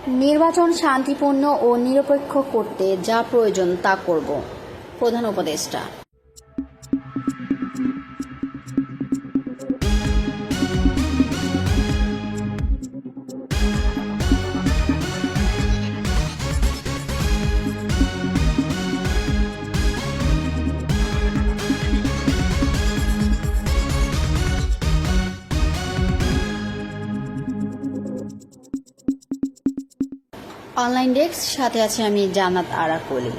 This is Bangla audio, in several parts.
নির্বাচন শান্তিপূর্ণ ও নিরপেক্ষ করতে যা প্রয়োজন তা করব, প্রধান উপদেষ্টা। অনলাইন ডেস্ক, সাথে আছে আমি জান্নাত আরা কলি।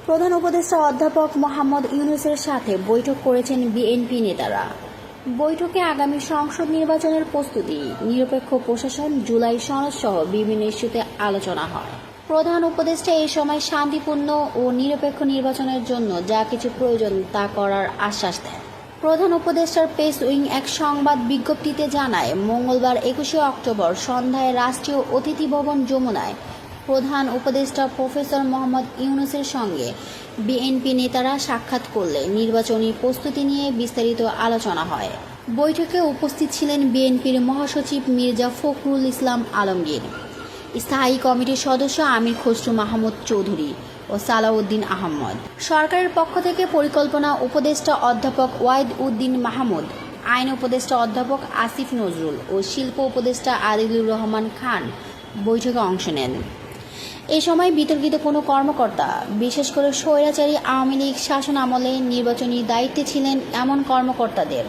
প্রধান উপদেষ্টা অধ্যাপক মোহাম্মদ ইউনূসের সাথে বৈঠক করেছেন বিএনপি নেতারা। বৈঠকে আগামী সংসদ নির্বাচনের প্রস্তুতি, নিরপেক্ষ প্রশাসন, জুলাই সনদ সহ বিভিন্ন ইস্যুতে আলোচনা হয়। প্রধান উপদেষ্টা এই সময় শান্তিপূর্ণ ও নিরপেক্ষ নির্বাচনের জন্য যা কিছু প্রয়োজন তা করার আশ্বাস দেন। প্রধান উপদেষ্টার প্রেস উইং এক সংবাদ বিজ্ঞপ্তিতে জানায়, মঙ্গলবার 21শে অক্টোবর সন্ধ্যায় রাষ্ট্রীয় অতিথি ভবন যমুনায় প্রধান উপদেষ্টা প্রফেসর মোহাম্মদ ইউনূসের সঙ্গে বিএনপি নেতারা সাক্ষাৎ করলে নির্বাচনী প্রস্তুতি নিয়ে বিস্তারিত আলোচনা হয়। বৈঠকে উপস্থিত ছিলেন বিএনপির মহাসচিব মির্জা ফখরুল ইসলাম আলমগীর, স্থায়ী কমিটির সদস্য আমির খসরু মাহমুদ চৌধুরী ও সালাউদ্দিন আহমদ, সরকারের পক্ষ থেকে পরিকল্পনা উপদেষ্টা অধ্যাপক ওয়াহিদ উদ্দিন মাহমুদ, আইন উপদেষ্টা অধ্যাপক আসিফ নজরুল ও শিল্প উপদেষ্টা আদিলুর রহমান খান বৈঠকে অংশ নেন। এ সময় বিতর্কিত কোনো কর্মকর্তা, বিশেষ করে স্বৈরাচারী আওয়ামী লীগ শাসন আমলে নির্বাচনী দায়িত্বে ছিলেন এমন কর্মকর্তাদের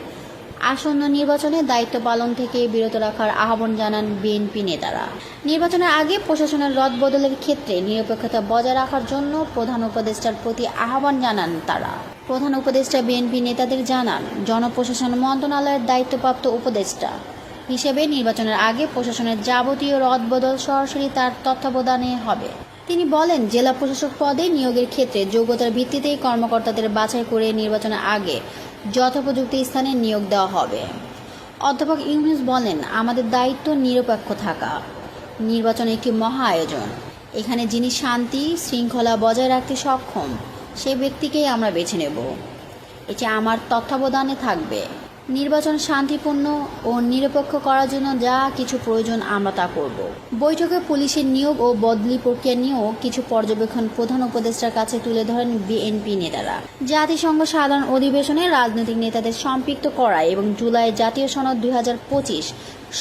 আসন্ন নির্বাচনে দায়িত্ব পালন থেকে বিরত রাখার আহ্বান জানান বিএনপি নেতারা। নির্বাচনের আগে প্রশাসনের রদবদলের ক্ষেত্রে নিরপেক্ষতা বজায় রাখার জন্য প্রধান উপদেষ্টার প্রতি আহ্বান জানান তারা। প্রধান উপদেষ্টা বিএনপি নেতাদের জানান, জনপ্রশাসন মন্ত্রণালয়ের দায়িত্বপ্রাপ্ত উপদেষ্টা হিসেবে নির্বাচনের আগে প্রশাসনের যাবতীয় রদবদল সরাসরি তার তত্ত্বাবধানে হবে। তিনি বলেন, জেলা প্রশাসক পদে নিয়োগের ক্ষেত্রে যোগ্যতার ভিত্তিতেই কর্মকর্তাদের বাছাই করে নির্বাচনের আগে যথোপযুক্ত স্থানে নিয়োগ দেওয়া হবে। অধ্যাপক ইউনূস বলেন, আমাদের দায়িত্ব নিরপেক্ষ থাকা। নির্বাচন একটি মহা আয়োজন। এখানে যিনি শান্তি শৃঙ্খলা বজায় রাখতে সক্ষম সেই ব্যক্তিকেই আমরা বেছে নেব। এটি আমার তত্ত্বাবধানে থাকবে। নির্বাচন শান্তিপূর্ণ ও নিরপেক্ষ করার জন্য যা কিছু প্রয়োজন আমরা তা করব। বৈঠকে পুলিশের নিয়োগ ও বদলি প্রক্রিয়া নিয়েও কিছু পর্যবেক্ষণ প্রধান উপদেষ্টার কাছে তুলে ধরেন বিএনপি নেতারা। জাতিসংঘ সাধারণ অধিবেশনে রাজনৈতিক নেতাদের সম্পৃক্ত করা এবং জুলাই জাতীয় সনদ 2025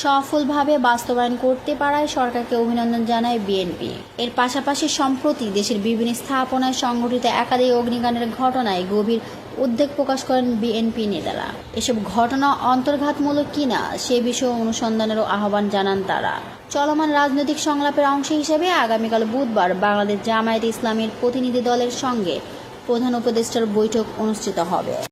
সফলভাবে বাস্তবায়ন করতে পারায় সরকারকে অভিনন্দন জানায় বিএনপি। এর পাশাপাশি সম্প্রতি দেশের বিভিন্ন স্থাপনায় সংঘটিত একাধিক অগ্নিকাণ্ডের ঘটনায় গভীর উদ্বেগ প্রকাশ করেন বিএনপি নেতারা। এসব ঘটনা অন্তর্ঘাতমূলক কিনা সে বিষয়ে অনুসন্ধানেরও আহ্বান জানান তারা। চলমান রাজনৈতিক সংলাপের অংশ হিসেবে আগামীকাল বুধবার বাংলাদেশ জামায়াতে ইসলামীর প্রতিনিধি দলের সঙ্গে প্রধান উপদেষ্টার বৈঠক অনুষ্ঠিত হবে।